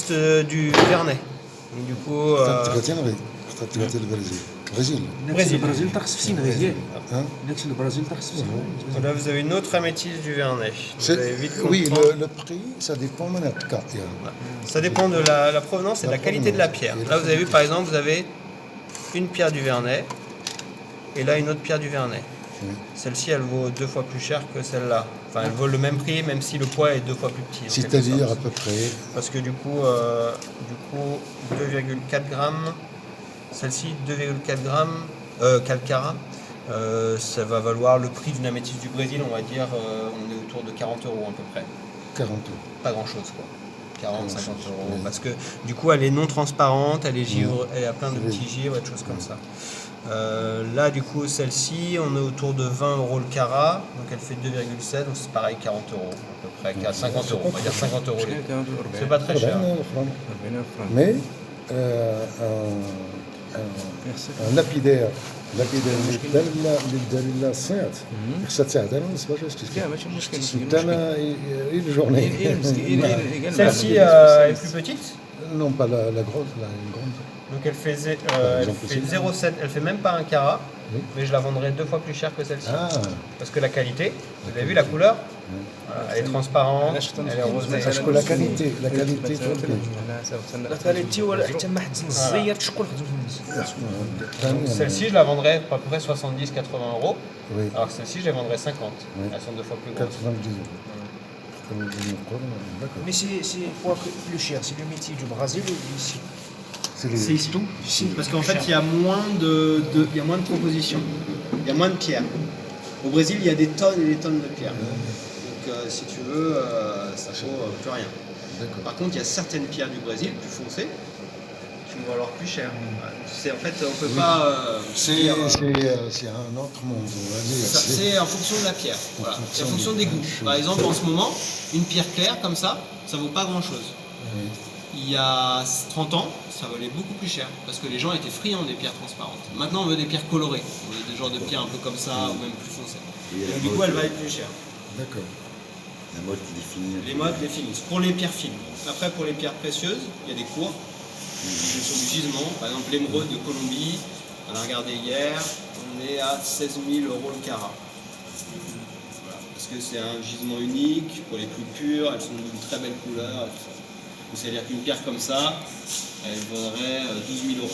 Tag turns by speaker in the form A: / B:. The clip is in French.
A: juste du vernet. Donc, du coup,
B: اخترت البرازيل
C: البرازيل ترخص في سين غير
B: Hein?
C: داكشي البرازيل ترخص في سين
A: là vous avez une autre améthyste du vernet. Vous allez vite
B: Oui,
A: comprendre.
B: le prix, ça dépend من الكا
A: Ça dépend de la provenance et de la qualité de la pierre. Là, vous avez vu, par exemple, vous avez une pierre du vernet et là, une autre pierre du vernet.
B: Oui.
A: Celle-ci, elle vaut 2 fois plus cher que celle-là. Enfin, elle vaut le même prix, même si le poids est 2 fois plus petit. en quelque
B: C'est-à-dire
A: sorte.
B: à peu près.
A: Parce que du coup 2,4 grammes, celle-ci 2,4 grammes, 4 carats, ça va valoir le prix d'une améthyste du Brésil, on va dire, on est autour de 40 euros à peu près.
B: 40 euros.
A: Pas grand-chose quoi. 40, 50 euros.
B: Oui.
A: Parce que du coup, elle est non transparente, elle est givre, elle a plein de petits givres et de choses comme ça. Là, du coup, celle-ci, on est autour de 20 euros le carat, donc elle fait 2,7, donc c'est pareil, 40 euros à peu près, 50 euros, on va dire 50 euros. C'est pas très cher.
B: 40 فرنك. Mais un lapidaire اللي دار لنا الصياد خصها تساعد انا ما نصبرش
C: كاع ماشي مشكل
B: انا une journée.
A: Celle-ci est plus petite,
B: Non, pas la grosse, une grande.
A: donc elle fait,
B: exemple,
A: elle fait 0,7, elle fait même pas un carat,
B: Oui.
A: mais je la vendrai 2 fois plus cher que celle-ci.
B: Ah,
A: Parce que la qualité, vous avez vu la couleur, voilà, elle est transparente, elle est rosée.
B: parce que la qualité تفرق.
C: لا كاليتي ولا حتى ما حد الزير شكون خدمت
A: Celle-ci, je la vendrai à peu près 70-80 euros,
B: Oui,
A: alors que celle-ci, je les vendrai 50.
B: Oui.
A: Elles sont 2 fois plus grosses.
B: 90 euros. 90 euros, d'accord.
C: Mais c'est quoi plus cher? C'est le métier du Brésil ou ici?
B: C'est
A: C'est ici tout parce qu'en fait, il y a moins il y a moins de propositions, il y a moins de pierres. Au Brésil, il y a des tonnes et des tonnes de pierres. Donc, si tu veux, ça vaut plus rien.
B: D'accord.
A: Par contre, il y a certaines pierres du Brésil, plus foncées, qui vont valoir plus cher. C'est, en fait, on peut pas dire,
B: C'est un autre monde, on va dire.
A: c'est en fonction de la pierre. Voilà. C'est en fonction des goûts. Par exemple, en ce moment, une pierre claire comme ça vaut pas grand-chose.
B: Oui.
A: Il y a 30 ans, ça valait beaucoup plus cher parce que les gens étaient friands des pierres transparentes. Maintenant, on veut des pierres colorées, on veut des genres de pierres un peu comme ça ou même plus foncées. Donc, du coup, elles valent plus cher.
B: D'accord.
D: La mode qui définit.
A: Les modes les finissent. Pour les pierres fines. Après, pour les pierres précieuses, il y a des cours sur du gisement. Par exemple, l'émeraude de Colombie, on a regardé hier, on est à 16 000 euros le carat. Voilà. Parce que c'est un gisement unique, pour les plus pures, elles sont d'une très belle couleur. Et tout ça. Donc, c'est-à-dire qu'une pierre comme ça, elle vaudrait 12 000 euros.